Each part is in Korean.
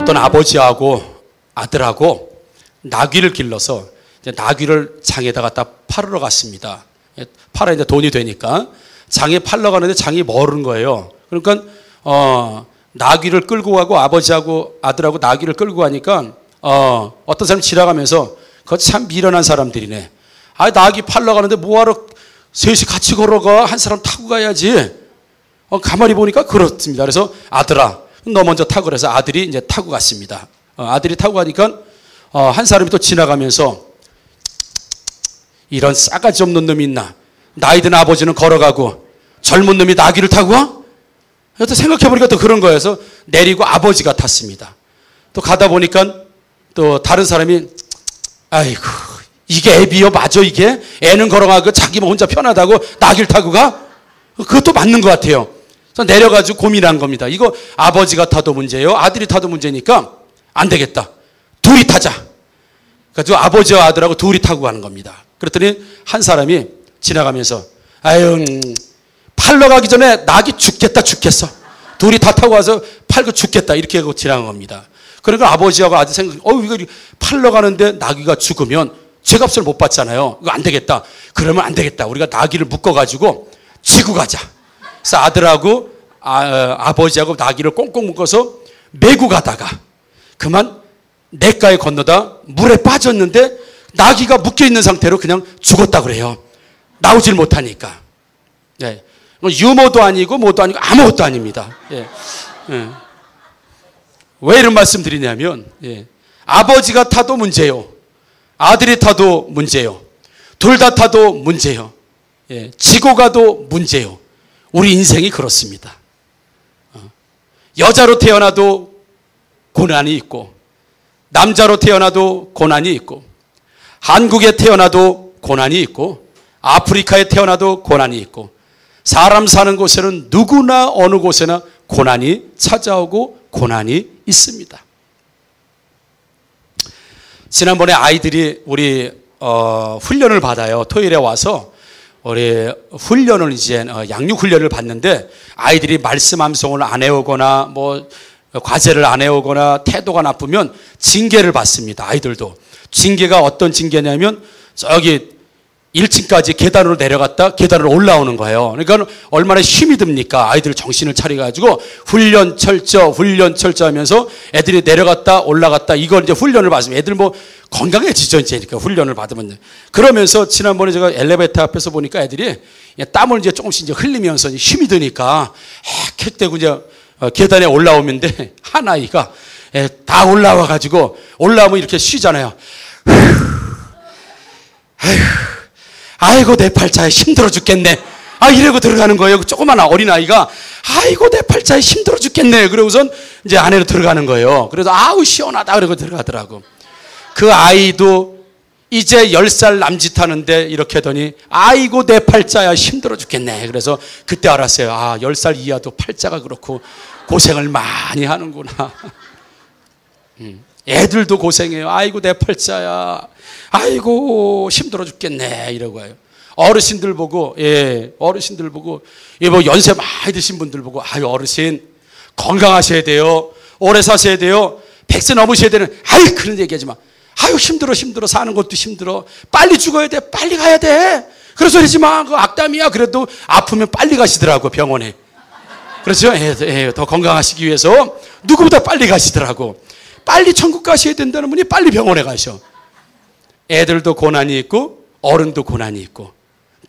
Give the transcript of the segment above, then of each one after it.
어떤 아버지하고 아들하고 나귀를 길러서 이제 나귀를 장에다 갖다 팔으러 갔습니다. 팔아 이제 돈이 되니까 장에 팔러 가는데 장이 멀은 거예요. 그러니까 나귀를 끌고 가고 아버지하고 아들하고 나귀를 끌고 가니까 어떤 사람이 지나가면서 그거 참 미련한 사람들이네. 아, 나귀 팔러 가는데 뭐하러 셋이 같이 걸어가? 한 사람 타고 가야지. 가만히 보니까 그렇습니다. 그래서 아들아, 너 먼저 타고 그래서 아들이 이제 타고 갔습니다. 아들이 타고 가니까 한 사람이 또 지나가면서 이런 싸가지 없는 놈이 있나? 나이 든 아버지는 걸어가고 젊은 놈이 나귀를 타고 와? 또 생각해보니까 또 그런 거여서 내리고 아버지가 탔습니다. 또 가다 보니까 또 다른 사람이 아이고 이게 애비요? 맞아 이게? 애는 걸어가고 자기 혼자 편하다고 나귀를 타고 가? 그것도 맞는 것 같아요. 그래서 내려가지고 고민한 겁니다. 이거 아버지가 타도 문제예요? 아들이 타도 문제니까 안 되겠다. 둘이 타자. 그래서 아버지와 아들하고 둘이 타고 가는 겁니다. 그랬더니 한 사람이 지나가면서 아유 팔러 가기 전에 나귀 죽겠다 죽겠어. 둘이 다 타고 와서 팔고 죽겠다 이렇게 하고 지나간 겁니다. 그러니까 아버지하고 아들 생각 이거 팔러 가는데 나귀가 죽으면 죄값을 못 받잖아요. 이거 안 되겠다. 그러면 안 되겠다. 우리가 나귀를 묶어가지고 지고 가자. 그래서 아들하고 아버지하고 나귀를 꽁꽁 묶어서 메고 가다가 그만 냇가에 건너다 물에 빠졌는데 나귀가 묶여있는 상태로 그냥 죽었다 그래요. 나오질 못하니까. 예. 유모도 아니고 뭐도 아니고 아무것도 아닙니다. 예. 예. 왜 이런 말씀 드리냐면 아버지가 타도 문제요. 아들이 타도 문제요. 둘 다 타도 문제요. 지고 가도 문제요. 우리 인생이 그렇습니다. 여자로 태어나도 고난이 있고 남자로 태어나도 고난이 있고 한국에 태어나도 고난이 있고 아프리카에 태어나도 고난이 있고 사람 사는 곳에는 누구나 어느 곳에나 고난이 찾아오고 고난이 있습니다. 지난번에 아이들이 우리 훈련을 받아요. 토요일에 와서 우리 훈련을 이제 양육 훈련을 받는데 아이들이 말씀 암송을 안 해오거나 뭐 과제를 안 해오거나 태도가 나쁘면 징계를 받습니다. 아이들도. 징계가 어떤 징계냐면 저기 1층까지 계단으로 내려갔다 계단으로 올라오는 거예요. 그러니까 얼마나 힘이 듭니까? 아이들 정신을 차려가지고 훈련 철저 하면서 애들이 내려갔다 올라갔다 이걸 이제 훈련을 받으면 애들 뭐 건강해지죠 이제니까 훈련을 받으면. 그러면서 지난번에 제가 엘리베이터 앞에서 보니까 애들이 땀을 이제 조금씩 이제 흘리면서 힘이 드니까 헥헥대고 이제 계단에 올라오는데 한 아이가 다 올라와가지고 올라오면 이렇게 쉬잖아요. 아이고 내 팔자에 힘들어 죽겠네. 이러고 들어가는 거예요. 조그만 어린아이가 아이고 내 팔자에 힘들어 죽겠네. 그러고선 이제 안으로 들어가는 거예요. 그래서 아우 시원하다 그러고 들어가더라고. 그 아이도 이제 10살 남짓하는데 이렇게 하더니 아이고 내 팔자야 힘들어 죽겠네. 그래서 그때 알았어요. 10살 이하도 팔자가 그렇고 고생을 많이 하는구나. 애들도 고생해요. 아이고 내 팔자야. 아이고 힘들어 죽겠네 이러고 해요. 어르신들 보고 어르신들 보고 뭐 연세 많이 드신 분들 보고 어르신 건강하셔야 돼요. 오래 사셔야 돼요. 100세 넘으셔야 되는 그런 얘기하지 마. 힘들어 사는 것도 힘들어. 빨리 죽어야 돼. 빨리 가야 돼. 그런 소리 하지 마. 그 악담이야. 그래도 아프면 빨리 가시더라고 병원에. 그렇죠? 더 건강하시기 위해서 누구보다 빨리 가시더라고. 빨리 천국 가셔야 된다는 분이 빨리 병원에 가셔. 애들도 고난이 있고 어른도 고난이 있고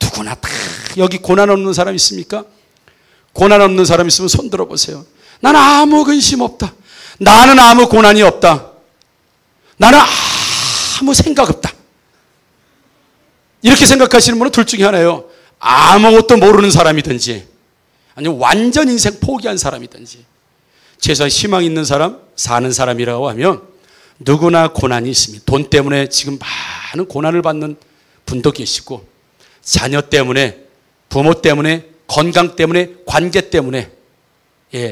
누구나 다 여기 고난 없는 사람 있습니까? 고난 없는 사람 있으면 손 들어보세요. 나는 아무 근심 없다. 나는 아무 고난이 없다. 나는 아무 생각 없다. 이렇게 생각하시는 분은 둘 중에 하나예요. 아무것도 모르는 사람이든지 아니면 완전 인생 포기한 사람이든지. 최소한 희망 있는 사람, 사는 사람이라고 하면 누구나 고난이 있습니다. 돈 때문에 지금 많은 고난을 받는 분도 계시고 자녀 때문에, 부모 때문에, 건강 때문에, 관계 때문에,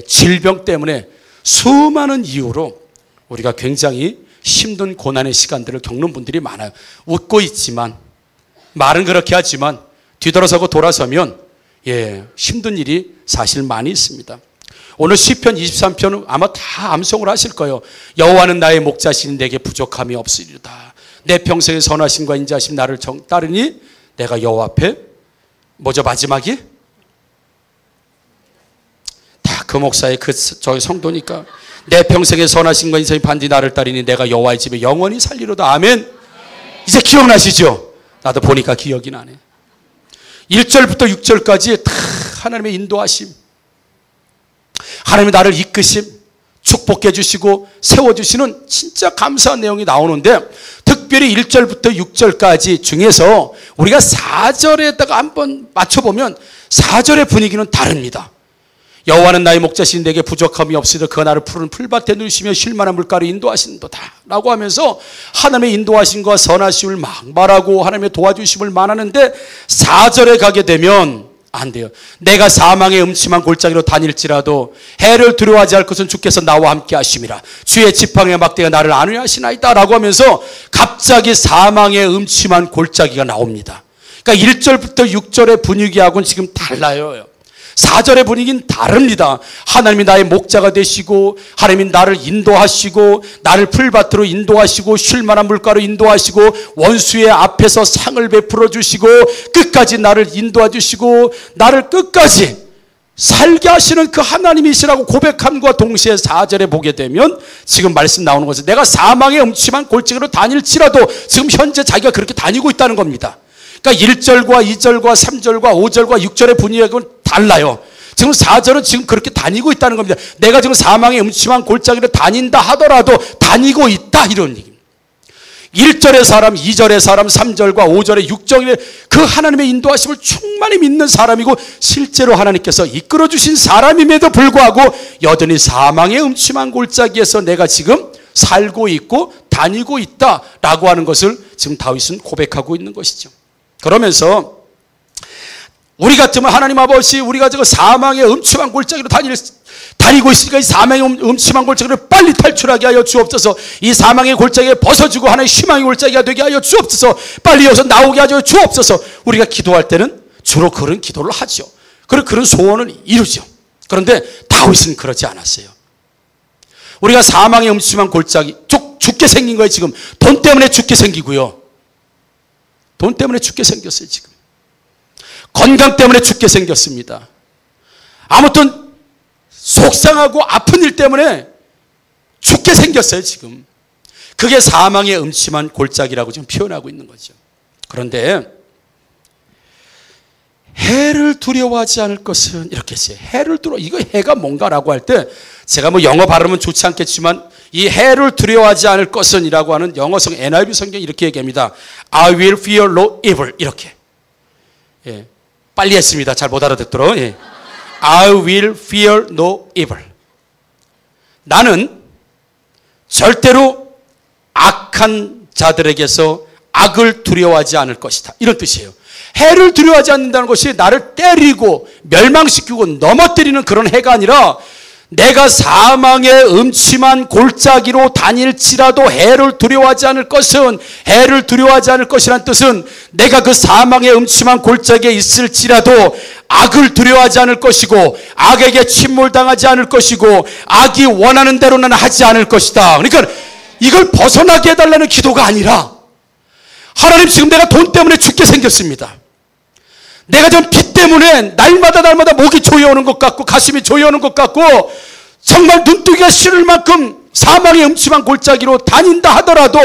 질병 때문에 수많은 이유로 우리가 굉장히 힘든 고난의 시간들을 겪는 분들이 많아요. 웃고 있지만 말은 그렇게 하지만 뒤돌아서고 돌아서면 힘든 일이 사실 많이 있습니다. 오늘 시편 23편은 아마 다 암송을 하실 거예요. 여호와는 나의 목자시니 내게 부족함이 없으리로다. 내 평생의 선하심과 인자하심 나를 따르니 내가 여호와 앞에 뭐죠 마지막이? 다 그 목사의 저희 성도니까 내 평생의 선하심과 인자하심 반드시 나를 따르니 내가 여호와의 집에 영원히 살리로다. 아멘. 이제 기억나시죠? 나도 보니까 기억이 나네. 1절부터 6절까지 다 하나님의 인도하심, 하나님이 나를 이끄심, 축복해 주시고 세워주시는 진짜 감사한 내용이 나오는데, 특별히 1절부터 6절까지 중에서 우리가 4절에다가 한번 맞춰보면 4절의 분위기는 다릅니다. 여호와는 나의 목자시니 내게 부족함이 없으리라. 그가 나를 푸른 풀밭에 누리시며 쉴 만한 물가로 인도하신도다 라고 하면서 하나님의 인도하심과 선하심을 막 말하고 하나님의 도와주심을 말하는데, 4절에 가게 되면 안 돼요. 내가 사망의 음침한 골짜기로 다닐지라도 해를 두려워하지 않을 것은 주께서 나와 함께 하심이라. 주의 지팡이와 막대가 나를 안위하시나이다 라고 하면서 갑자기 사망의 음침한 골짜기가 나옵니다. 그러니까 1절부터 6절의 분위기하고는 지금 달라요. 4절의 분위기는 다릅니다. 하나님이 나의 목자가 되시고, 하나님이 나를 인도하시고, 나를 풀밭으로 인도하시고, 쉴 만한 물가로 인도하시고, 원수의 앞에서 상을 베풀어 주시고, 끝까지 나를 인도해 주시고, 나를 끝까지 살게 하시는 그 하나님이시라고 고백함과 동시에 4절에 보게 되면 지금 말씀 나오는 것은 내가 사망의 음침한 골짜기로 다닐지라도 지금 현재 자기가 그렇게 다니고 있다는 겁니다. 그러니까 1절과 2절과 3절과 5절과 6절의 분위기하고는 달라요. 지금 4절은 지금 그렇게 다니고 있다는 겁니다. 내가 지금 사망의 음침한 골짜기를 다닌다 하더라도 다니고 있다, 이런 얘기입니다. 1절의 사람, 2절의 사람, 3절과 5절의 6절의 그 하나님의 인도하심을 충만히 믿는 사람이고, 실제로 하나님께서 이끌어주신 사람임에도 불구하고 여전히 사망의 음침한 골짜기에서 내가 지금 살고 있고 다니고 있다라고 하는 것을 지금 다윗은 고백하고 있는 것이죠. 그러면서 우리 같으면 하나님 아버지, 우리가 저 사망의 음침한 골짜기로 다니고 있으니까 이 사망의 음침한 골짜기를 빨리 탈출하게 하여 주옵소서. 이 사망의 골짜기에 벗어지고 하나의 희망의 골짜기가 되게 하여 주옵소서. 빨리 여기서 나오게 하여 주옵소서. 우리가 기도할 때는 주로 그런 기도를 하죠. 그리고 그런 소원을 이루죠. 그런데 다윗은 그러지 않았어요. 우리가 사망의 음침한 골짜기, 죽게 생긴 거예요. 지금 돈 때문에 죽게 생기고요, 돈 때문에 죽게 생겼어요. 지금 건강 때문에 죽게 생겼습니다. 아무튼 속상하고 아픈 일 때문에 죽게 생겼어요. 지금 그게 사망의 음침한 골짜기라고 지금 표현하고 있는 거죠. 그런데 해를 두려워하지 않을 것은, 이렇게 했어요. 해를 이거 해가 뭔가라고 할 때 제가 뭐 영어 발음은 좋지 않겠지만 이 해를 두려워하지 않을 것은 이라고 하는 영어성 NIV 성경이 이렇게 얘기합니다. I will fear no evil. 이렇게. 예. 빨리 했습니다. 잘 못 알아듣도록. 예. I will fear no evil. 나는 절대로 악한 자들에게서 악을 두려워하지 않을 것이다. 이런 뜻이에요. 해를 두려워하지 않는다는 것이 나를 때리고 멸망시키고 넘어뜨리는 그런 해가 아니라, 내가 사망의 음침한 골짜기로 다닐지라도 해를 두려워하지 않을 것은, 해를 두려워하지 않을 것이란 뜻은 내가 그 사망의 음침한 골짜기에 있을지라도 악을 두려워하지 않을 것이고, 악에게 침몰당하지 않을 것이고, 악이 원하는 대로는 하지 않을 것이다. 그러니까 이걸 벗어나게 해달라는 기도가 아니라, 하나님 지금 내가 돈 때문에 죽게 생겼습니다. 내가 좀 빚 때문에 날마다 목이 조여오는 것 같고 가슴이 조여오는 것 같고 정말 눈뜨기가 싫을 만큼 사망의 음침한 골짜기로 다닌다 하더라도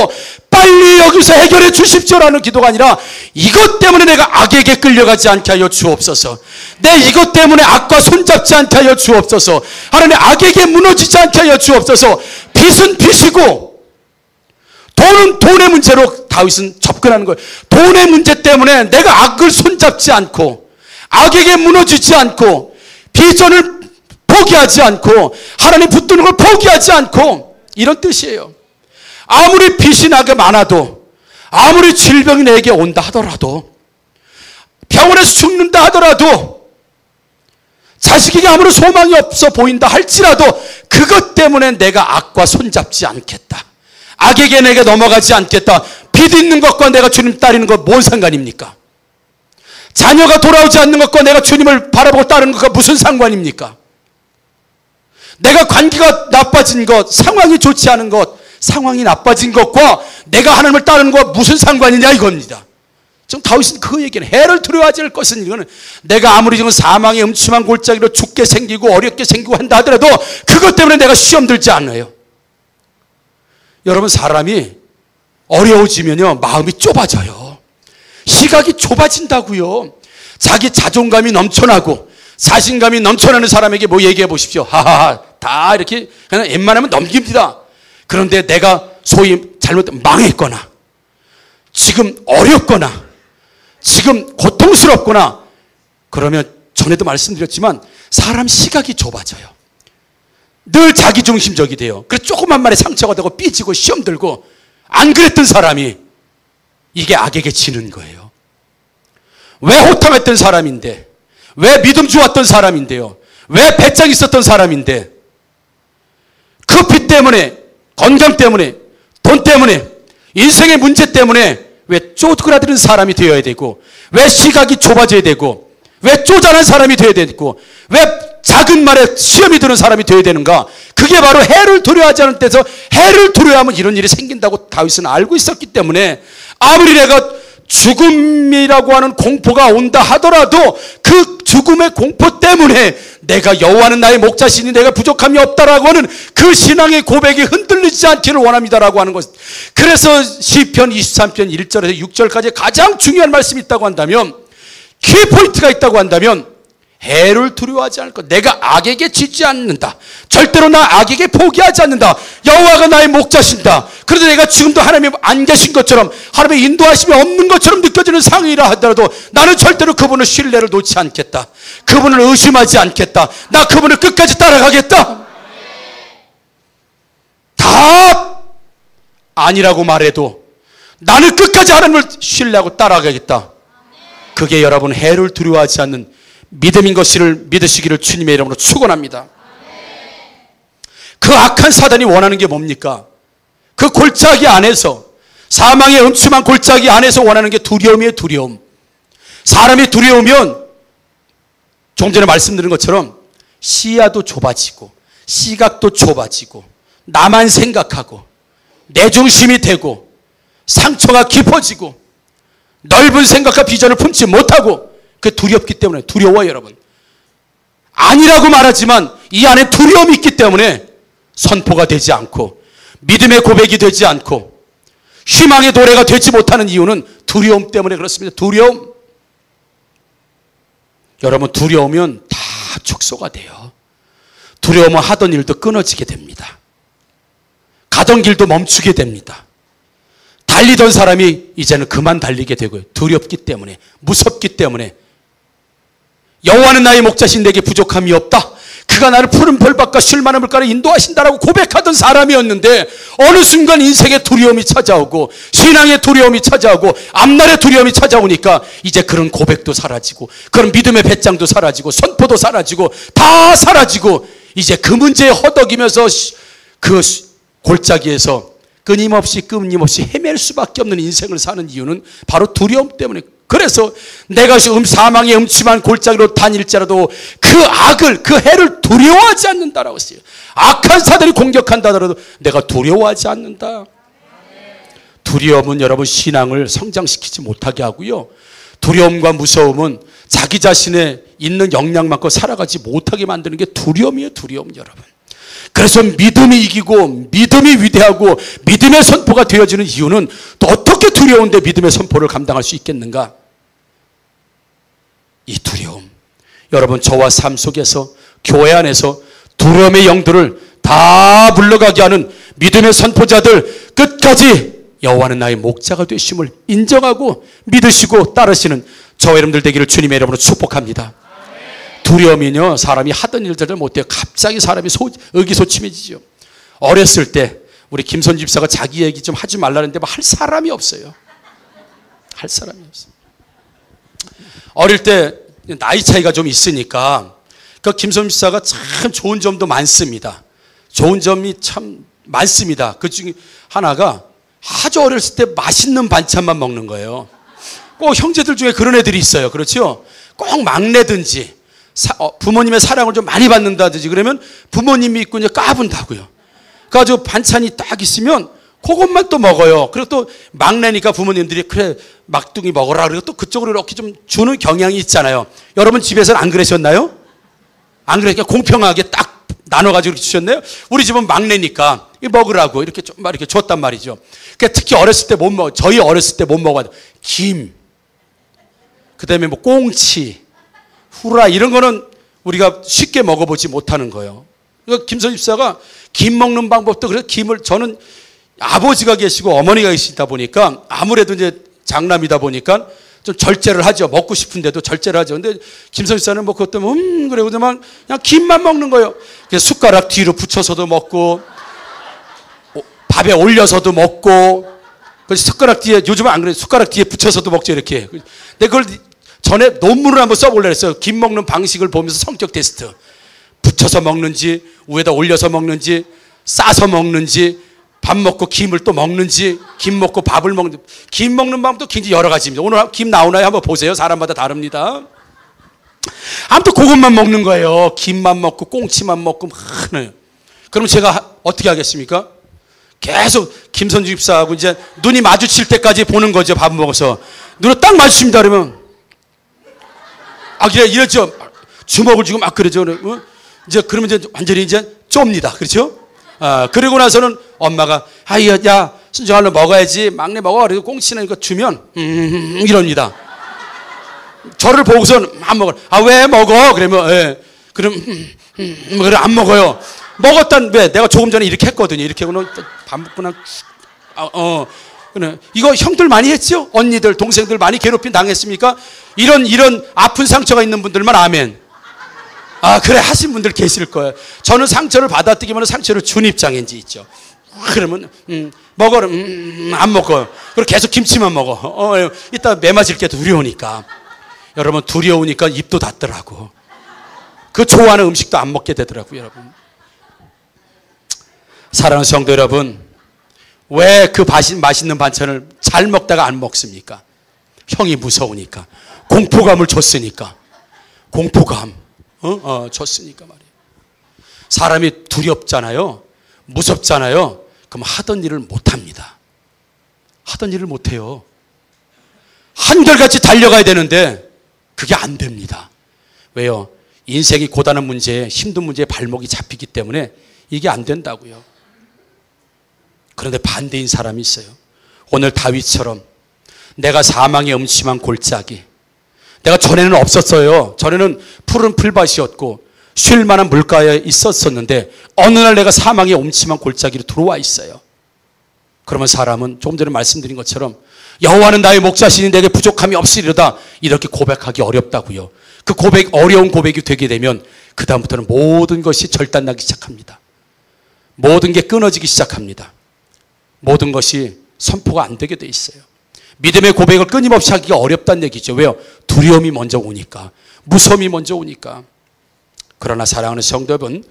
빨리 여기서 해결해 주십시오라는 기도가 아니라, 이것 때문에 내가 악에게 끌려가지 않게 하여 주옵소서. 내 이것 때문에 악과 손잡지 않게 하여 주옵소서. 하나님 악에게 무너지지 않게 하여 주옵소서. 빚은 빚이고 돈은 돈의 문제로 다윗은 접근하는 거예요. 돈의 문제 때문에 내가 악을 손잡지 않고 악에게 무너지지 않고 비전을 포기하지 않고 하나님 붙드는 걸 포기하지 않고, 이런 뜻이에요. 아무리 빚이 나게 많아도, 아무리 질병이 내게 온다 하더라도, 병원에서 죽는다 하더라도, 자식에게 아무런 소망이 없어 보인다 할지라도 그것 때문에 내가 악과 손잡지 않겠다. 악에게 내게 넘어가지 않겠다. 빚 있는 것과 내가 주님 따르는 것 뭔 상관입니까? 자녀가 돌아오지 않는 것과 내가 주님을 바라보고 따르는 것과 무슨 상관입니까? 내가 관계가 나빠진 것, 상황이 좋지 않은 것, 상황이 나빠진 것과 내가 하나님을 따르는 것과 무슨 상관이냐 이겁니다. 지금 다윗은 그 얘기는 해를 두려워하지 않을 것은 이거는 내가 아무리 지금 사망의 음침한 골짜기로 죽게 생기고 어렵게 생기고 한다 하더라도 그것 때문에 내가 시험 들지 않아요. 여러분 사람이 어려워지면요 마음이 좁아져요. 시각이 좁아진다고요. 자기 자존감이 넘쳐나고 자신감이 넘쳐나는 사람에게 뭐 얘기해 보십시오. 하하하 다 이렇게 그냥 웬만하면 넘깁니다. 그런데 내가 소위 잘못 망했거나 지금 어렵거나 지금 고통스럽거나 그러면 전에도 말씀드렸지만 사람 시각이 좁아져요. 늘 자기중심적이 돼요. 그래서 조그만 말에 상처가 되고 삐지고 시험 들고 안 그랬던 사람이 이게 악에게 지는 거예요. 왜 호탕했던 사람인데 왜 믿음 좋았던 사람인데요. 왜 배짱 있었던 사람인데 그 빚 때문에 건강 때문에 돈 때문에 인생의 문제 때문에 왜 쪼그라드는 사람이 되어야 되고 왜 시각이 좁아져야 되고 왜 쪼잔한 사람이 되어야 되고 왜 작은 말에 시험이 드는 사람이 되어야 되는가. 그게 바로 해를 두려워하지 않은 데서 해를 두려워하면 이런 일이 생긴다고 다윗은 알고 있었기 때문에 아무리 내가 죽음이라고 하는 공포가 온다 하더라도 그 죽음의 공포 때문에 내가 여호와는 나의 목자시니 내가 부족함이 없다라고 하는 그 신앙의 고백이 흔들리지 않기를 원합니다라고 하는 것. 그래서 시편 23편 1절에서 6절까지 가장 중요한 말씀이 있다고 한다면 키포인트가 있다고 한다면 해를 두려워하지 않을 것. 내가 악에게 지지 않는다. 절대로 나 악에게 포기하지 않는다. 여호와가 나의 목자신다. 그래도 내가 지금도 하나님이 안 계신 것처럼 하나님의 인도하심이 없는 것처럼 느껴지는 상황이라 하더라도 나는 절대로 그분을 신뢰를 놓지 않겠다. 그분을 의심하지 않겠다. 나 그분을 끝까지 따라가겠다. 다 아니라고 말해도 나는 끝까지 하나님을 신뢰하고 따라가겠다. 그게 여러분 해를 두려워하지 않는 믿음인 것을 믿으시기를 주님의 이름으로 축원합니다. 그 악한 사단이 원하는 게 뭡니까? 그 골짜기 안에서 사망의 음침한 골짜기 안에서 원하는 게 두려움이에요. 두려움. 사람이 두려우면 좀 전에 말씀드린 것처럼 시야도 좁아지고 시각도 좁아지고 나만 생각하고 내 중심이 되고 상처가 깊어지고 넓은 생각과 비전을 품지 못하고 그 두렵기 때문에 두려워요 여러분. 아니라고 말하지만 이 안에 두려움이 있기 때문에 선포가 되지 않고 믿음의 고백이 되지 않고 희망의 노래가 되지 못하는 이유는 두려움 때문에 그렇습니다. 두려움. 여러분 두려우면 다 축소가 돼요. 두려우면 하던 일도 끊어지게 됩니다. 가던 길도 멈추게 됩니다. 달리던 사람이 이제는 그만 달리게 되고요. 두렵기 때문에 무섭기 때문에 여호와는 나의 목자신 내게 부족함이 없다. 그가 나를 푸른 벌밭과 쉴만한 물가로 인도하신다라고 고백하던 사람이었는데 어느 순간 인생의 두려움이 찾아오고 신앙의 두려움이 찾아오고 앞날의 두려움이 찾아오니까 이제 그런 고백도 사라지고 그런 믿음의 배짱도 사라지고 선포도 사라지고 다 사라지고 이제 그 문제에 허덕이면서 그 골짜기에서 끊임없이 헤맬 수밖에 없는 인생을 사는 이유는 바로 두려움 때문에. 그래서 내가 사망의 음침한 골짜기로 다닐지라도 그 악을 그 해를 두려워하지 않는다라고 했어요. 악한 사들이 공격한다 하더라도 내가 두려워하지 않는다. 두려움은 여러분 신앙을 성장시키지 못하게 하고요. 두려움과 무서움은 자기 자신의 있는 역량만큼 살아가지 못하게 만드는 게 두려움이에요. 두려움 여러분. 그래서 믿음이 이기고 믿음이 위대하고 믿음의 선포가 되어지는 이유는 또 어떻게 두려운데 믿음의 선포를 감당할 수 있겠는가? 이 두려움. 여러분 저와 삶 속에서 교회 안에서 두려움의 영들을 다 물러가게 하는 믿음의 선포자들 끝까지 여호와는 나의 목자가 되심을 인정하고 믿으시고 따르시는 저와 여러분들 되기를 주님의 이름으로 축복합니다. 두려움이요 사람이 하던 일들을 못해요. 갑자기 사람이 의기소침해지죠. 어렸을 때 우리 김선 집사가 자기 얘기 좀 하지 말라는데 뭐 할 사람이 없어요. 할 사람이 없어요. 어릴 때 나이 차이가 좀 있으니까 그 김선 집사가 참 좋은 점도 많습니다. 좋은 점이 참 많습니다. 그 중에 하나가 아주 어렸을 때 맛있는 반찬만 먹는 거예요. 꼭 형제들 중에 그런 애들이 있어요. 그렇죠? 꼭 막내든지 부모님의 사랑을 좀 많이 받는다든지 그러면 부모님이 있고 이제 까분다고요. 그래가지고 반찬이 딱 있으면 그것만 또 먹어요. 그리고 또 막내니까 부모님들이 그래 막둥이 먹어라. 그리고 또 그쪽으로 이렇게 좀 주는 경향이 있잖아요. 여러분 집에서는 안 그러셨나요? 안 그러니까 공평하게 딱 나눠가지고 이렇게 주셨나요? 우리 집은 막내니까 먹으라고 이렇게 좀 이렇게 줬단 말이죠. 그러니까 특히 어렸을 때 못 먹어. 저희 어렸을 때 못 먹어요. 김, 그다음에 뭐 꽁치, 후라 이런 거는 우리가 쉽게 먹어보지 못하는 거예요. 그러니까 김선 집사가 김 먹는 방법도 그래서 김을 저는 아버지가 계시고 어머니가 계시다 보니까 아무래도 이제 장남이다 보니까 좀 절제를 하죠. 먹고 싶은데도 절제를 하죠. 근데 김선 집사는 뭐 그것 때문에 그래 그냥 김만 먹는 거예요. 그래서 숟가락 뒤로 붙여서도 먹고 밥에 올려서도 먹고 그래서 숟가락 뒤에 요즘은 안 그래요. 숟가락 뒤에 붙여서도 먹죠 이렇게. 근데 그걸 전에 논문을 한번 써보려고 했어요. 김 먹는 방식을 보면서 성격 테스트. 붙여서 먹는지 위에다 올려서 먹는지 싸서 먹는지 밥 먹고 김을 또 먹는지 김 먹고 밥을 먹는지 김 먹는 방법도 굉장히 여러 가지입니다. 오늘 김 나오나요? 한번 보세요. 사람마다 다릅니다. 아무튼 그것만 먹는 거예요. 김만 먹고 꽁치만 먹고 많아요. 그럼 제가 어떻게 하겠습니까? 계속 김선주 집사하고 이제 눈이 마주칠 때까지 보는 거죠. 밥 먹어서 눈을 딱 마주칩니다. 그러면 이랬죠. 주먹을 쥐고 막 그러죠. 이제 그러면 이제 완전히 이제 좁니다. 그렇죠? 그리고 나서는 엄마가 야 순정아 얼른 먹어야지 막내 먹어. 그리고 꽁치는 이거 주면 이럽니다. 저를 보고선 안 먹어. 왜 먹어? 그러면 그럼 그래 안 먹어요. 먹었단 왜 내가 조금 전에 이렇게 했거든요. 이렇게 하고는 밥 먹고 그래 이거 형들 많이 했죠? 언니들 동생들 많이 괴롭힘 당했습니까? 이런 아픈 상처가 있는 분들만 아멘. 그래 하신 분들 계실 거예요. 저는 상처를 받아들이면 상처를 준 입장인지 있죠. 그러면 먹어라 안 먹어요. 그리고 계속 김치만 먹어. 이따 매 맞을 게 두려우니까. 여러분 두려우니까 입도 닫더라고. 그 좋아하는 음식도 안 먹게 되더라고요. 여러분. 사랑하는 성도 여러분, 왜 그 맛있는 반찬을 잘 먹다가 안 먹습니까? 형이 무서우니까. 공포감을 줬으니까. 공포감 줬으니까 말이에요. 사람이 두렵잖아요. 무섭잖아요. 그럼 하던 일을 못합니다. 하던 일을 못해요. 한결같이 달려가야 되는데 그게 안 됩니다. 왜요? 인생이 고단한 문제에 힘든 문제에 발목이 잡히기 때문에 이게 안 된다고요. 그런데 반대인 사람이 있어요. 오늘 다윗처럼 내가 사망의 음침한 골짜기, 내가 전에는 없었어요. 전에는 푸른 풀밭이었고 쉴 만한 물가에 있었었는데 어느 날 내가 사망의 음침한 골짜기로 들어와 있어요. 그러면 사람은 조금 전에 말씀드린 것처럼 여호와는 나의 목자시니 내게 부족함이 없으리로다 이렇게 고백하기 어렵다고요. 그 어려운 고백이 되게 되면 그 다음부터는 모든 것이 절단나기 시작합니다. 모든 게 끊어지기 시작합니다. 모든 것이 선포가 안 되게 돼 있어요. 믿음의 고백을 끊임없이 하기가 어렵다는 얘기죠. 왜요? 두려움이 먼저 오니까. 무서움이 먼저 오니까. 그러나 사랑하는 성도 여러분,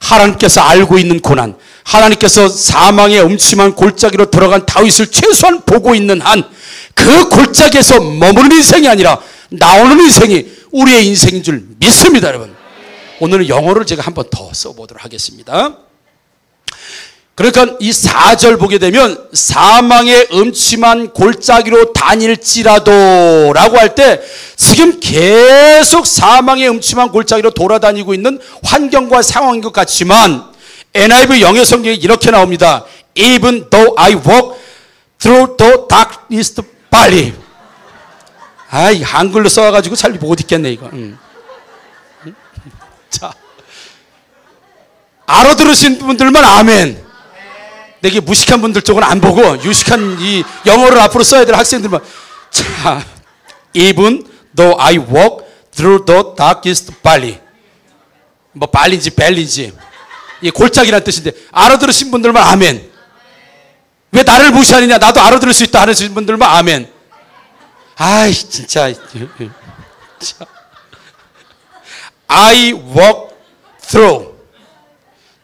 하나님께서 알고 있는 고난, 하나님께서 사망의 음침한 골짜기로 들어간 다윗을 최소한 보고 있는 한 그 골짜기에서 머무는 인생이 아니라 나오는 인생이 우리의 인생인 줄 믿습니다. 여러분. 오늘은 영어를 제가 한 번 더 써보도록 하겠습니다. 그러니까 이 4절 보게 되면 사망의 음침한 골짜기로 다닐지라도 라고 할 때 지금 계속 사망의 음침한 골짜기로 돌아다니고 있는 환경과 상황인 것 같지만 NIV 영어 성경에 이렇게 나옵니다. Even though I walk through the darkest valley. 한글로 써가지고 잘 못 읽겠네 이거. 자, 알아들으신 분들만 아멘. 내게 무식한 분들 쪽은 안 보고 유식한 이 영어를 앞으로 써야 될 학생들만 자, even though I walk through the darkest valley. 뭐 발리인지 벨리인지 이 골짜기라는 뜻인데 알아들으신 분들만 아멘. 왜 나를 무시하느냐? 나도 알아들을 수 있다 하는 분들만 아멘. 진짜 I walk through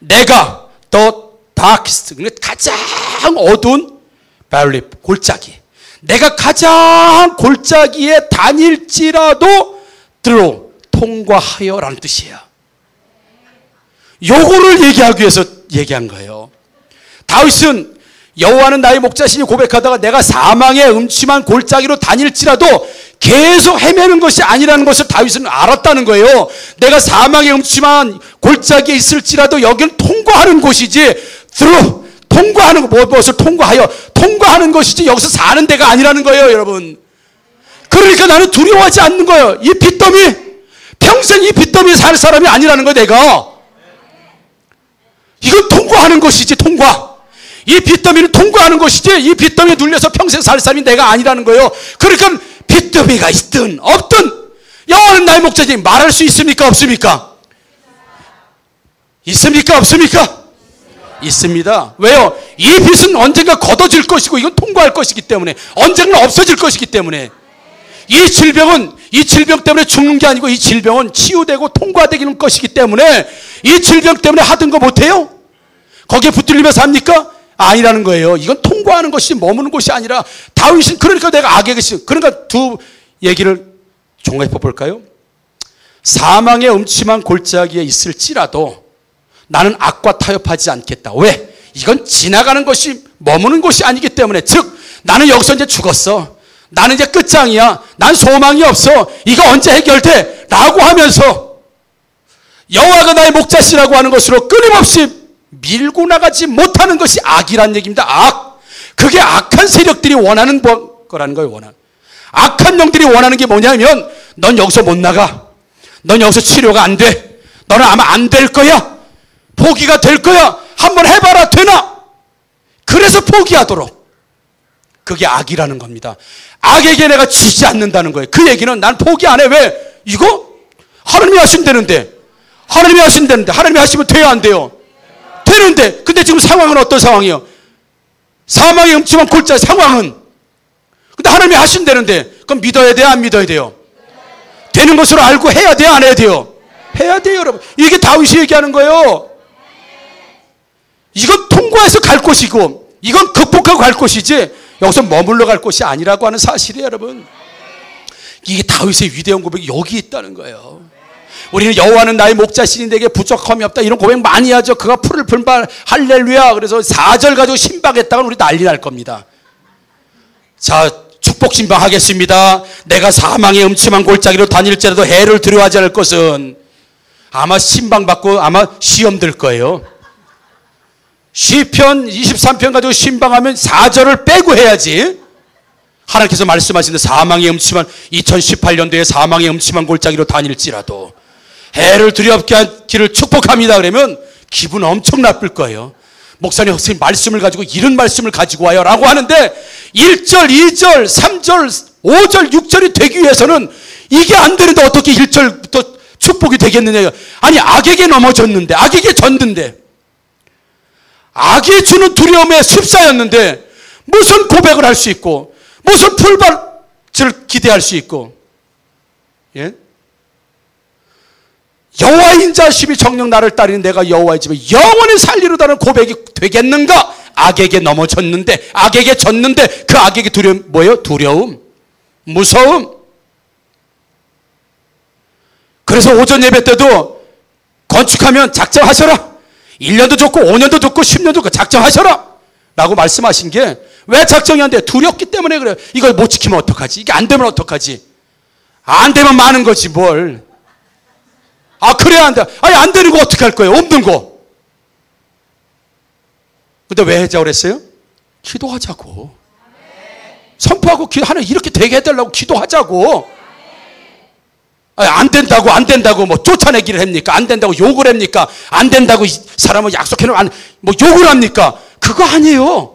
내가 the darkest 가장 어두운 valley 골짜기 내가 가장 골짜기에 다닐지라도 through 통과하여라는 뜻이에요. 요거를 얘기하기 위해서 얘기한 거예요. 다윗은 여호와는 나의 목자시니 고백하다가 내가 사망의 음침한 골짜기로 다닐지라도 계속 헤매는 것이 아니라는 것을 다윗은 알았다는 거예요. 내가 사망의 음침한 골짜기에 있을지라도 여기는 통과하는 곳이지, 통과하는 무엇을 통과하는 것이지 여기서 사는 데가 아니라는 거예요, 여러분. 그러니까 나는 두려워하지 않는 거예요. 이 빚더미, 평생 이 빚더미에 살 사람이 아니라는 거예요, 내가. 이건 통과하는 것이지, 통과. 이 빚더미는 통과하는 것이지, 이 빚더미에 눌려서 평생 살 사람이 내가 아니라는 거예요. 그러니까 빚더미가 있든 없든 여호와는 나의 목자니 말할 수 있습니까, 없습니까? 있습니까, 없습니까? 있습니다. 왜요? 이 빚은 언젠가 걷어질 것이고 이건 통과할 것이기 때문에, 언젠가 없어질 것이기 때문에. 이 질병 때문에 죽는 게 아니고 이 질병은 치유되고 통과되는 것이기 때문에 이 질병 때문에 하던 거 못해요? 거기에 붙들리면서 합니까? 아니라는 거예요. 이건 통과하는 것이 머무는 것이 아니라 다윗은 그러니까 내가 악에게 그러니까 두 얘기를 종합해 볼까요? 사망의 음침한 골짜기에 있을지라도 나는 악과 타협하지 않겠다. 왜? 이건 지나가는 것이 머무는 것이 아니기 때문에. 즉 나는 여기서 이제 죽었어. 나는 이제 끝장이야. 난 소망이 없어. 이거 언제 해결돼? 라고 하면서 여호와가 나의 목자시라고 하는 것으로 끊임없이 밀고 나가지 못하는 것이 악이란 얘기입니다. 악. 그게 악한 세력들이 원하는 거라는 거예요. 악한 영들이 원하는 게 뭐냐면 넌 여기서 못 나가. 넌 여기서 치료가 안 돼. 너는 아마 안 될 거야. 포기가 될 거야. 한번 해봐라. 되나? 그래서 포기하도록. 그게 악이라는 겁니다. 악에게 내가 지지 않는다는 거예요. 그 얘기는 난 포기 안 해. 왜? 이거? 하나님이 하신다는데. 하나님이 하시면 돼야 안 돼요? 되는데. 근데 지금 상황은 어떤 상황이에요? 사망의 음침한 골짜기 상황은. 근데 하나님이 하신다는데. 그럼 믿어야 돼요, 안 믿어야 돼요? 되는 것으로 알고 해야 돼요, 안 해야 돼요? 해야 돼요, 여러분. 이게 다윗이 얘기하는 거예요. 이건 통과해서 갈 곳이고 이건 극복하고 갈 곳이지 여기서 머물러 갈 곳이 아니라고 하는 사실이에요, 여러분. 이게 다윗의 위대한 고백이 여기 있다는 거예요. 우리는 여호와는 나의 목자시니 내게 부족함이 없다 이런 고백 많이 하죠. 그가 풀을 분발 할렐루야. 그래서 4절 가지고 신방했다가 우리 난리 날 겁니다. 자, 축복 신방하겠습니다. 내가 사망의 음침한 골짜기로 다닐지라도 해를 두려워하지 않을 것은. 아마 신방받고 아마 시험 들 거예요. 시편 23편 가지고 신방하면 4절을 빼고 해야지. 하나님께서 말씀하시는데 사망의 음침한 2018년도에 사망의 음침한 골짜기로 다닐지라도 해를 두렵게 하기를 축복합니다. 그러면 기분 엄청 나쁠 거예요. 목사님 선생님 말씀을 가지고 이런 말씀을 가지고 와요 라고 하는데 1절, 2절, 3절, 5절, 6절이 되기 위해서는 이게 안 되는데 어떻게 1절부터 축복이 되겠느냐. 아니 악에게 넘어졌는데 악에게 졌는데 악이 주는 두려움에 휩싸였는데 무슨 고백을 할 수 있고 무슨 풀밭을 기대할 수 있고. 예? 여호와의 인자심이 정녕 나를 따르는 내가 여호와의 집에 영원히 살리로다는 고백이 되겠는가? 악에게 넘어졌는데 악에게 졌는데 그 악에게 두려움 뭐예요? 두려움, 무서움. 그래서 오전 예배 때도 건축하면 작정하셔라. 1년도 좋고 5년도 좋고 10년도 좋고 작정하셔라 라고 말씀하신 게 왜 작정이 안 돼? 두렵기 때문에 그래요. 이걸 못 지키면 어떡하지? 이게 안 되면 어떡하지? 안 되면 많은 거지 뭘. 아 그래야 안 돼. 아니 안 되는 거 어떻게 할 거예요? 없는 거. 근데 왜 하자고 그랬어요? 기도하자고. 선포하고 하나님 이렇게 되게 해달라고 기도하자고. 아니, 안 된다고 뭐 쫓아내기를 합니까? 안 된다고 욕을 합니까? 안 된다고 이 사람을 약속해놓으면 뭐 욕을 합니까? 그거 아니에요.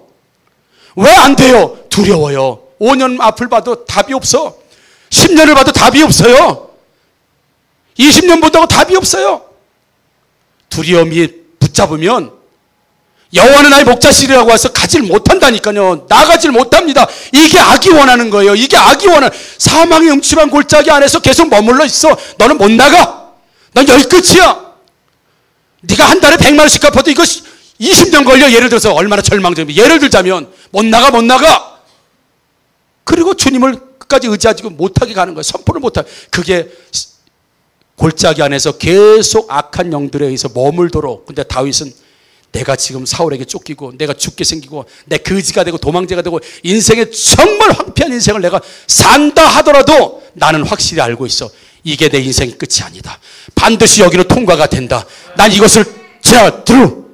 왜 안 돼요? 두려워요. 5년 앞을 봐도 답이 없어. 10년을 봐도 답이 없어요. 20년 보다고 답이 없어요. 두려움이 붙잡으면 여호와는 나의 목자시라고 해서 가질 못한다니까요. 나가질 못합니다. 이게 악이 원하는 거예요. 이게 악이 원하는. 사망의 음침한 골짜기 안에서 계속 머물러 있어. 너는 못 나가. 넌 여기 끝이야. 네가 한 달에 100만 원씩 갚아도 이거 20년 걸려. 예를 들어서 얼마나 절망적이면 예를 들자면 못 나가. 그리고 주님을 끝까지 의지하지 못하게 가는 거예요. 선포를 못하게. 그게 골짜기 안에서 계속 악한 영들에 의해서 머물도록. 근데 다윗은 내가 지금 사울에게 쫓기고 내가 죽게 생기고 내 거지가 되고 도망자가 되고 인생의 정말 황폐한 인생을 내가 산다 하더라도 나는 확실히 알고 있어. 이게 내 인생의 끝이 아니다. 반드시 여기는 통과가 된다. 난 이것을 through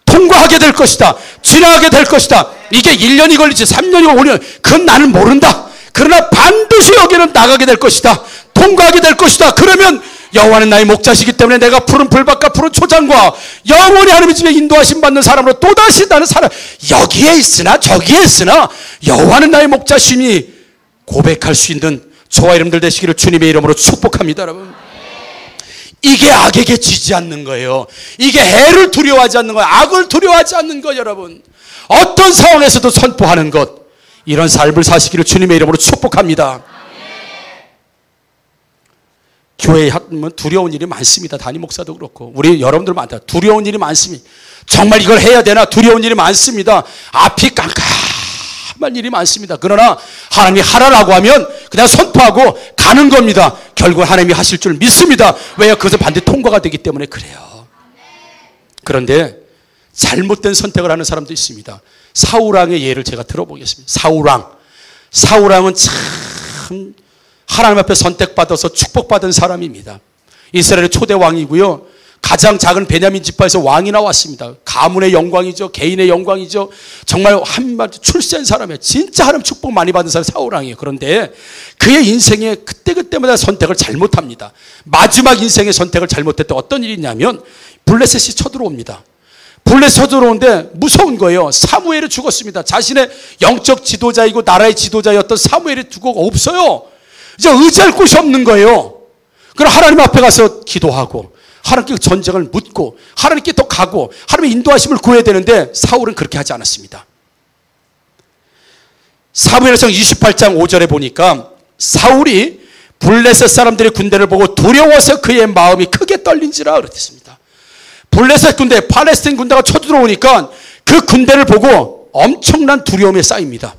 통과하게 될 것이다. 지나가게 될 것이다. 이게 1년이 걸릴지 3년이고 5년 그건 나는 모른다. 그러나 반드시 여기는 나가게 될 것이다. 통과하게 될 것이다. 그러면 여호와는 나의 목자시기 때문에 내가 푸른 풀밭과 푸른 초장과 영원히 하나님의 집에 인도하심 받는 사람으로 또다시 나는 살아. 여기에 있으나 저기에 있으나 여호와는 나의 목자심이 고백할 수 있는 저와 여러분들 되시기를 주님의 이름으로 축복합니다. 여러분, 이게 악에게 지지 않는 거예요. 이게 해를 두려워하지 않는 거예요. 악을 두려워하지 않는 거예요. 여러분, 어떤 상황에서도 선포하는 것, 이런 삶을 사시기를 주님의 이름으로 축복합니다. 교회에 하면 두려운 일이 많습니다. 담임 목사도 그렇고 우리 여러분들 많다. 두려운 일이 많습니다. 정말 이걸 해야 되나 두려운 일이 많습니다. 앞이 깜깜한 일이 많습니다. 그러나 하나님이 하라라고 하면 그냥 선포하고 가는 겁니다. 결국 하나님이 하실 줄 믿습니다. 왜요? 그것은 반드시 통과가 되기 때문에 그래요. 그런데 잘못된 선택을 하는 사람도 있습니다. 사울왕의 예를 제가 들어보겠습니다. 사울왕은 참 하나님 앞에 선택받아서 축복받은 사람입니다. 이스라엘의 초대 왕이고요. 가장 작은 베냐민 지파에서 왕이 나왔습니다. 가문의 영광이죠. 개인의 영광이죠. 정말 한마디 출세한 사람이에요. 진짜 하나님 축복 많이 받은 사람이 사울왕이에요. 그런데 그의 인생에 그때그때마다 선택을 잘못합니다. 마지막 인생의 선택을 잘못했던 어떤 일이 있냐면 블레셋이 쳐들어옵니다. 블레셋 쳐들어오는데 무서운 거예요. 사무엘이 죽었습니다. 자신의 영적 지도자이고 나라의 지도자였던 사무엘이 두고 없어요. 이제 의지할 곳이 없는 거예요. 그럼 하나님 앞에 가서 기도하고 하나님께 전쟁을 묻고 하나님께 또 가고 하나님의 인도하심을 구해야 되는데 사울은 그렇게 하지 않았습니다. 사무엘상 28장 5절에 보니까 사울이 블레셋 사람들의 군대를 보고 두려워서 그의 마음이 크게 떨린지라 그랬습니다. 블레셋 군대, 팔레스틴 군대가 쳐들어오니까 그 군대를 보고 엄청난 두려움에 쌓입니다.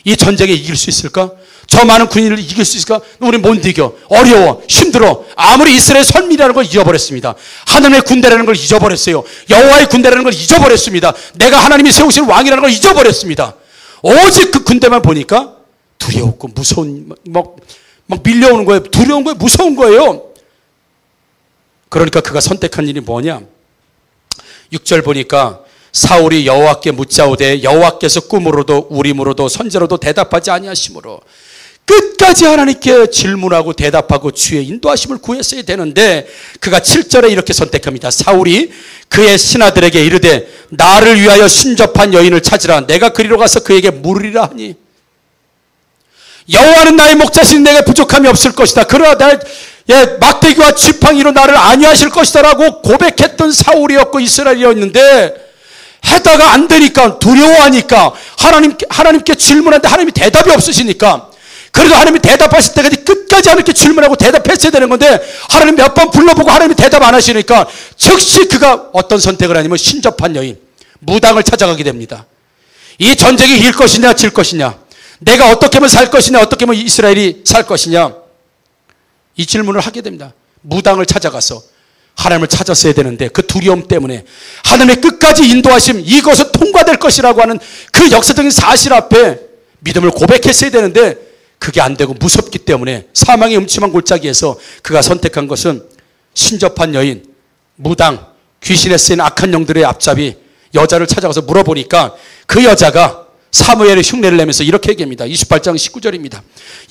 이 전쟁에 이길 수 있을까? 저 많은 군인을 이길 수 있을까? 우리 못 이겨. 어려워. 힘들어. 아무리 이스라엘 선민이라는 걸 잊어버렸습니다. 하나님의 군대라는 걸 잊어버렸어요. 여호와의 군대라는 걸 잊어버렸습니다. 내가 하나님이 세우신 왕이라는 걸 잊어버렸습니다. 오직 그 군대만 보니까 두려웠고 무서운 막 밀려오는 거예요. 두려운 거예요. 무서운 거예요. 그러니까 그가 선택한 일이 뭐냐? 6절 보니까 사울이 여호와께 묻자오되 여호와께서 꿈으로도 우림으로도 선제로도 대답하지 아니하시므로 끝까지 하나님께 질문하고 대답하고 주의 인도하심을 구했어야 되는데 그가 7절에 이렇게 선택합니다. 사울이 그의 신하들에게 이르되 나를 위하여 신접한 여인을 찾으라. 내가 그리로 가서 그에게 물으리라 하니 여호와는 나의 목자시니 내게 부족함이 없을 것이다. 그러나 막대기와 지팡이로 나를 안위하실 것이다 라고 고백했던 사울이었고 이스라엘이었는데 해다가 안 되니까 두려워하니까 하나님께 질문하는데 하나님이 대답이 없으시니까 그래도 하나님이 대답하실 때까지 끝까지 하나님께 질문하고 대답했어야 되는 건데 하나님 몇 번 불러보고 하나님이 대답 안 하시니까 즉시 그가 어떤 선택을 하냐면 신접한 여인 무당을 찾아가게 됩니다. 이 전쟁이 이길 것이냐 질 것이냐, 내가 어떻게 하면 살 것이냐 어떻게 하면 이스라엘이 살 것이냐, 이 질문을 하게 됩니다. 무당을 찾아가서 하나님을 찾았어야 되는데 그 두려움 때문에 하나님의 끝까지 인도하심, 이것은 통과될 것이라고 하는 그 역사적인 사실 앞에 믿음을 고백했어야 되는데 그게 안 되고 무섭기 때문에 사망의 음침한 골짜기에서 그가 선택한 것은 신접한 여인, 무당, 귀신에 쓰인 악한 영들의 앞잡이 여자를 찾아가서 물어보니까 그 여자가 사무엘의 흉내를 내면서 이렇게 얘기합니다. 28장 19절입니다.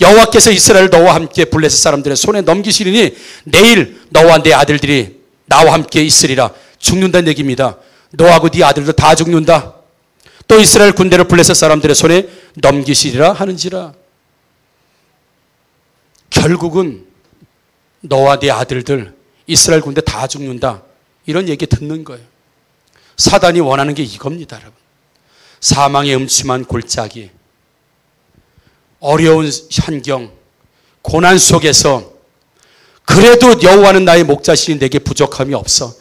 여호와께서 이스라엘 너와 함께 블레셋 사람들의 손에 넘기시리니 내일 너와 내 아들들이 나와 함께 있으리라. 죽는다는 얘기입니다. 너하고 네 아들도 다 죽는다. 또 이스라엘 군대를 블레셋 사람들의 손에 넘기시리라 하는지라. 결국은 너와 네 아들들 이스라엘 군대 다 죽는다. 이런 얘기 듣는 거예요. 사단이 원하는 게 이겁니다, 여러분. 사망의 음침한 골짜기, 어려운 환경, 고난 속에서 그래도 여호와는 나의 목자시니 내게 부족함이 없어.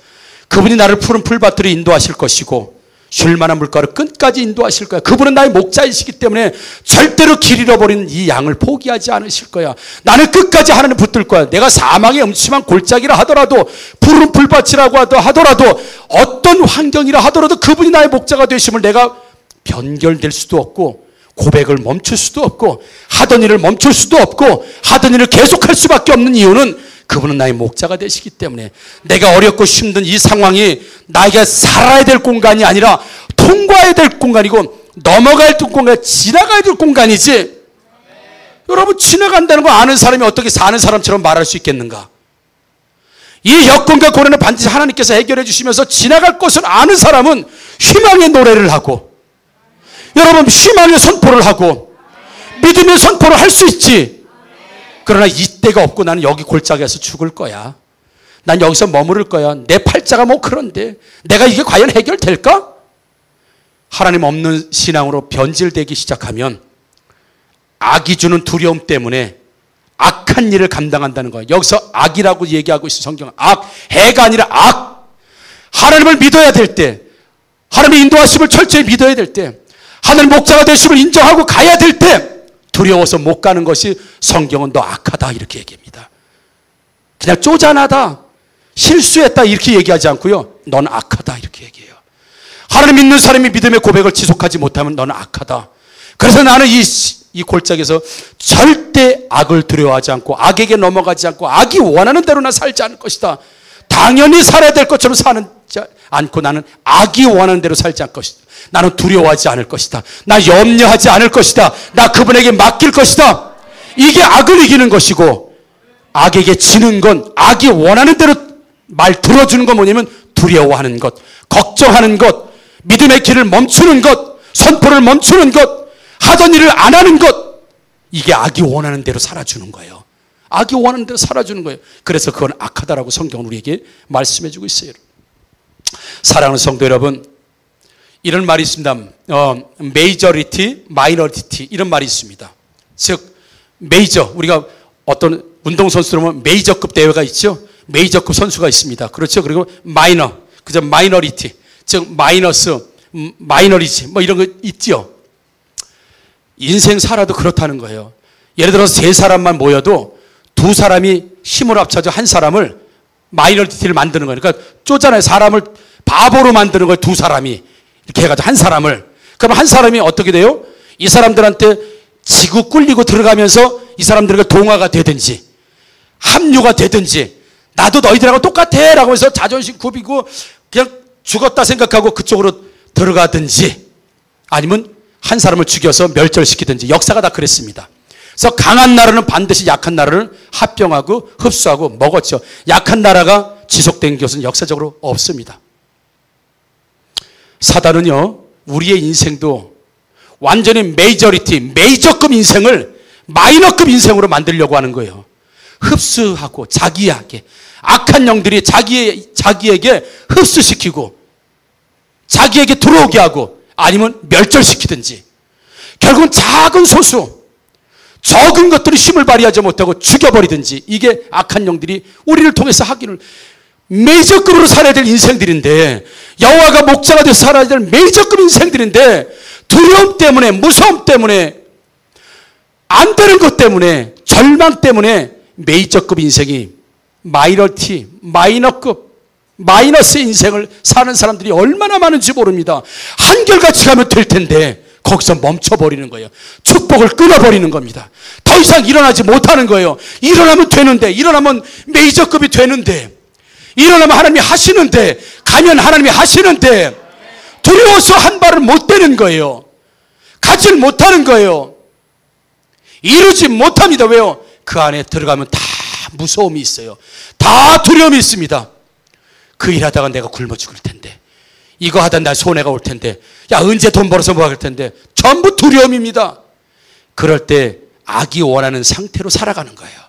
그분이 나를 푸른 풀밭으로 인도하실 것이고 쉴 만한 물가로 끝까지 인도하실 거야. 그분은 나의 목자이시기 때문에 절대로 길 잃어버린 이 양을 포기하지 않으실 거야. 나는 끝까지 하나님 붙들 거야. 내가 사망의 음침한 골짜기라 하더라도, 푸른 풀밭이라고 하더라도, 어떤 환경이라 하더라도 그분이 나의 목자가 되심을 내가 변결될 수도 없고, 고백을 멈출 수도 없고, 하던 일을 멈출 수도 없고, 하던 일을 계속할 수밖에 없는 이유는 그분은 나의 목자가 되시기 때문에, 내가 어렵고 힘든 이 상황이 나에게 살아야 될 공간이 아니라 통과해야 될 공간이고, 넘어가야 될 공간, 지나가야 될 공간이지. 여러분, 지나간다는 거 아는 사람이 어떻게 사는 사람처럼 말할 수 있겠는가? 이 여건과 고난을 반드시 하나님께서 해결해 주시면서 지나갈 것을 아는 사람은 희망의 노래를 하고, 여러분, 희망의 선포를 하고, 믿음의 선포를 할 수 있지. 그러나 이때가 없고 나는 여기 골짜기에서 죽을 거야. 난 여기서 머무를 거야. 내 팔자가 뭐 그런데 내가 이게 과연 해결될까? 하나님 없는 신앙으로 변질되기 시작하면 악이 주는 두려움 때문에 악한 일을 감당한다는 거야. 여기서 악이라고 얘기하고 있어, 성경은. 악, 해가 아니라 악. 하나님을 믿어야 될 때, 하나님의 인도하심을 철저히 믿어야 될 때, 하나님 목자가 되심을 인정하고 가야 될 때 두려워서 못 가는 것이, 성경은 너 악하다 이렇게 얘기합니다. 그냥 쪼잔하다, 실수했다 이렇게 얘기하지 않고요, 넌 악하다 이렇게 얘기해요. 하나님 믿는 사람이 믿음의 고백을 지속하지 못하면 너는 악하다. 그래서 나는 이 골짜기에서 절대 악을 두려워하지 않고, 악에게 넘어가지 않고, 악이 원하는 대로나 살지 않을 것이다. 당연히 살아야 될 것처럼 사는 않고, 나는 악이 원하는 대로 살지 않을 것이다. 나는 두려워하지 않을 것이다. 나 염려하지 않을 것이다. 나 그분에게 맡길 것이다. 이게 악을 이기는 것이고, 악에게 지는 건, 악이 원하는 대로 말 들어주는 건 뭐냐면 두려워하는 것, 걱정하는 것, 믿음의 길을 멈추는 것, 선포를 멈추는 것, 하던 일을 안 하는 것, 이게 악이 원하는 대로 살아주는 거예요. 악이 원하는 대로 살아주는 거예요. 그래서 그건 악하다라고 성경은 우리에게 말씀해 주고 있어요. 사랑하는 성도 여러분, 이런 말이 있습니다. 메이저리티, 마이너리티, 이런 말이 있습니다. 즉, 메이저, 우리가 어떤 운동선수로 보면 메이저급 대회가 있죠. 메이저급 선수가 있습니다. 그렇죠. 그리고 마이너, 그죠? 마이너리티, 즉 마이너스, 마이너리티, 뭐 이런 거 있죠. 인생 살아도 그렇다는 거예요. 예를 들어서 세 사람만 모여도 두 사람이 힘을 합쳐서 한 사람을 마이너리티를 만드는 거예요. 그러니까 쪼잔하게 사람을 바보로 만드는 거예요. 두 사람이 이렇게 해가지고 한 사람을. 그럼 한 사람이 어떻게 돼요? 이 사람들한테 지고 꿀리고 들어가면서 이 사람들에게 동화가 되든지 합류가 되든지, 나도 너희들하고 똑같아 라고 해서 자존심 굽이고 그냥 죽었다 생각하고 그쪽으로 들어가든지, 아니면 한 사람을 죽여서 멸절시키든지. 역사가 다 그랬습니다. 그래서 강한 나라는 반드시 약한 나라를 합병하고 흡수하고 먹었죠. 약한 나라가 지속된 것은 역사적으로 없습니다. 사단은요, 우리의 인생도 완전히 메이저리티, 메이저급 인생을 마이너급 인생으로 만들려고 하는 거예요. 흡수하고 자기에게, 악한 영들이 자기에게 흡수시키고 자기에게 들어오게 하고, 아니면 멸절시키든지, 결국은 작은 소수, 적은 것들이 힘을 발휘하지 못하고 죽여버리든지, 이게 악한 영들이 우리를 통해서 하기를, 메이저급으로 살아야 될 인생들인데, 여호와가 목자가 돼서 살아야 될 메이저급 인생들인데, 두려움 때문에, 무서움 때문에, 안 되는 것 때문에, 절망 때문에 메이저급 인생이 마이너티, 마이너급, 마이너스의 인생을 사는 사람들이 얼마나 많은지 모릅니다. 한결같이 가면 될 텐데 거기서 멈춰버리는 거예요. 축복을 끊어버리는 겁니다. 더 이상 일어나지 못하는 거예요. 일어나면 되는데, 일어나면 메이저급이 되는데, 일어나면 하나님이 하시는데, 가면 하나님이 하시는데, 두려워서 한 발을 못 떼는 거예요. 가지를 못하는 거예요. 이루지 못합니다. 왜요? 그 안에 들어가면 다 무서움이 있어요. 다 두려움이 있습니다. 그 일하다가 내가 굶어 죽을 텐데, 이거 하다 나 손해가 올 텐데, 야 언제 돈 벌어서 뭐 할 텐데, 전부 두려움입니다. 그럴 때 악이 원하는 상태로 살아가는 거예요.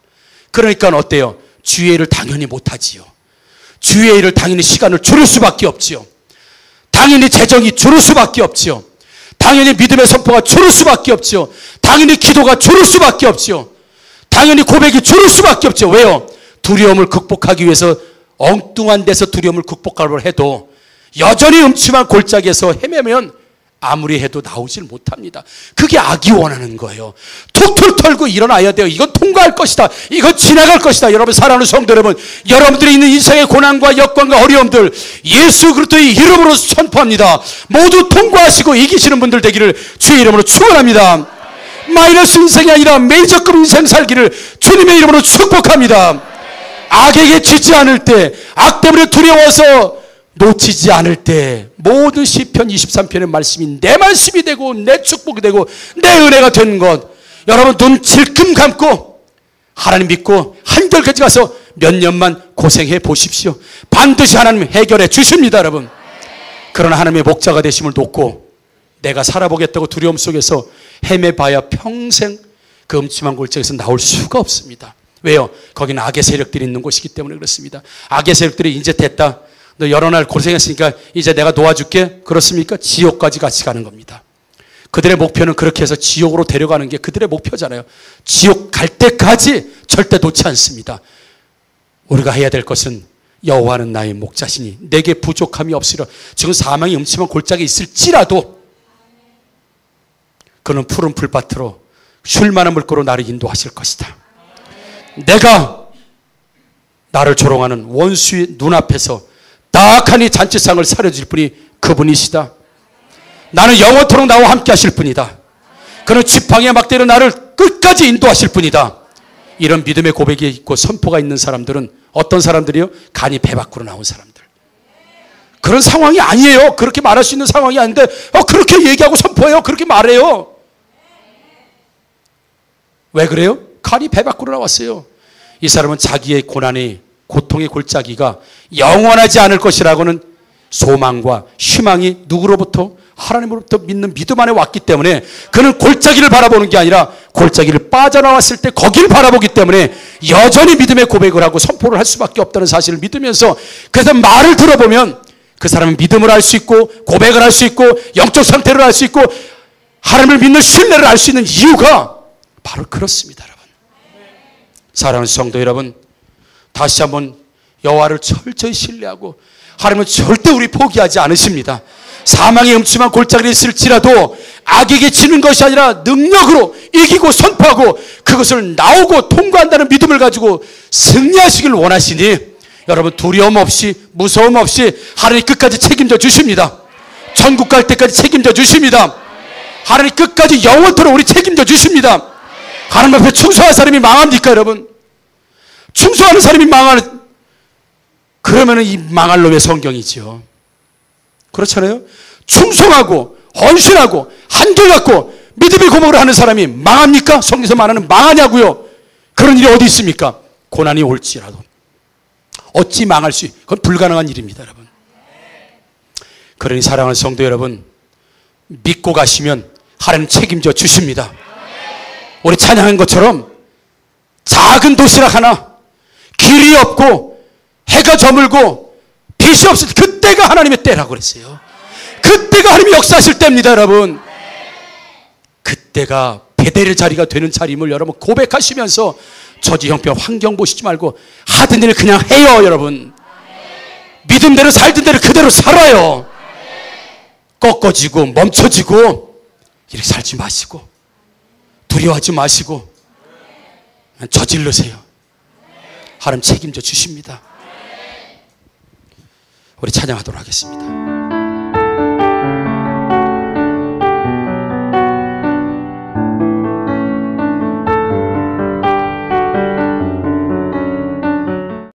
그러니까 어때요? 주의 일을 당연히 못하지요. 주의 일을 당연히 시간을 줄일 수밖에 없지요. 당연히 재정이 줄을 수밖에 없지요. 당연히 믿음의 선포가 줄을 수밖에 없지요. 당연히 기도가 줄을 수밖에 없지요. 당연히 고백이 줄을 수밖에 없죠. 왜요? 두려움을 극복하기 위해서 엉뚱한 데서 두려움을 극복하려고 해도 여전히 음침한 골짜기에서 헤매면 아무리 해도 나오질 못합니다. 그게 악이 원하는 거예요. 툭툭 털고 일어나야 돼요. 이건 통과할 것이다. 이건 지나갈 것이다. 여러분, 사랑하는 성도 여러분, 여러분들이 있는 인생의 고난과 역광과 어려움들 예수 그리스도의 이름으로 선포합니다. 모두 통과하시고 이기시는 분들 되기를 주의 이름으로 축원합니다. 마이너스 인생이 아니라 메이저급 인생 살기를 주님의 이름으로 축복합니다. 악에게 지지 않을 때, 악 때문에 두려워서 놓치지 않을 때 모든 시편 23편의 말씀이 내 말씀이 되고 내 축복이 되고 내 은혜가 된 것, 여러분 눈 질끔 감고 하나님 믿고 한결까지 가서 몇 년만 고생해 보십시오. 반드시 하나님 해결해 주십니다. 여러분, 그러나 하나님의 목자가 되심을 놓고 내가 살아보겠다고 두려움 속에서 헤매봐야 평생 그 음침한 골짜기에서 나올 수가 없습니다. 왜요? 거기는 악의 세력들이 있는 곳이기 때문에 그렇습니다. 악의 세력들이 이제 됐다, 너 여러 날 고생했으니까 이제 내가 도와줄게, 그렇습니까? 지옥까지 같이 가는 겁니다. 그들의 목표는 그렇게 해서 지옥으로 데려가는 게 그들의 목표잖아요. 지옥 갈 때까지 절대 놓지 않습니다. 우리가 해야 될 것은 여호와는 나의 목자시니 내게 부족함이 없으리라. 지금 사망이 음침한 골짜기에 있을지라도 그는 푸른 풀밭으로 쉴 만한 물고로 나를 인도하실 것이다. 내가 나를 조롱하는 원수의 눈앞에서 딱하니 잔치상을 차려줄 분이 그분이시다. 나는 영원토록 나와 함께 하실 분이다. 그는 지팡이에 막대로 나를 끝까지 인도하실 분이다. 이런 믿음의 고백이 있고 선포가 있는 사람들은 어떤 사람들이요? 간이 배 밖으로 나온 사람들. 그런 상황이 아니에요. 그렇게 말할 수 있는 상황이 아닌데 그렇게 얘기하고 선포해요. 그렇게 말해요. 왜 그래요? 간이 배 밖으로 나왔어요. 이 사람은 자기의 고난이, 고통의 골짜기가 영원하지 않을 것이라고는 소망과 희망이 누구로부터? 하나님으로부터 믿는 믿음 안에 왔기 때문에 그는 골짜기를 바라보는 게 아니라 골짜기를 빠져나왔을 때 거기를 바라보기 때문에 여전히 믿음의 고백을 하고 선포를 할 수밖에 없다는 사실을 믿으면서, 그래서 말을 들어보면 그 사람은 믿음을 알 수 있고 고백을 할 수 있고 영적 상태를 알 수 있고 하나님을 믿는 신뢰를 알 수 있는 이유가 바로 그렇습니다. 여러분, 사랑하는 성도 여러분, 다시 한번 여호와를 철저히 신뢰하고 하나님은 절대 우리 포기하지 않으십니다. 사망의 음침한 골짜기에 있을지라도 악에게 지는 것이 아니라 능력으로 이기고 선포하고 그것을 나오고 통과한다는 믿음을 가지고 승리하시길 원하시니 여러분, 두려움 없이 무서움 없이 하나님 끝까지 책임져 주십니다. 천국 갈 때까지 책임져 주십니다. 하나님 끝까지 영원토록 우리 책임져 주십니다. 하나님 앞에 충성한 사람이 망합니까? 여러분, 충성하는 사람이 망하는, 그러면은 이 망할 놈의 성경이지요. 그렇잖아요. 충성하고 헌신하고 한결같고 믿음의 고백을 하는 사람이 망합니까? 성경에서 말하는 망하냐고요. 그런 일이 어디 있습니까? 고난이 올지라도 어찌 망할 수, 그건 불가능한 일입니다. 여러분, 그러니 사랑하는 성도 여러분, 믿고 가시면 하나님 책임져 주십니다. 우리 찬양한 것처럼 작은 도시락 하나, 길이 없고 해가 저물고 빛이 없을 때, 그때가 하나님의 때라고 그랬어요. 그때가 하나님이 역사하실 때입니다. 여러분, 그때가 베델의 자리가 되는 자리임을 여러분 고백하시면서 저지 형편 환경 보시지 말고 하던 일을 그냥 해요. 여러분, 믿음대로 살던 대로 그대로 살아요. 꺾어지고 멈춰지고 이렇게 살지 마시고 두려워하지 마시고 저질르세요. 하나님 책임져 주십니다. 우리 찬양하도록 하겠습니다.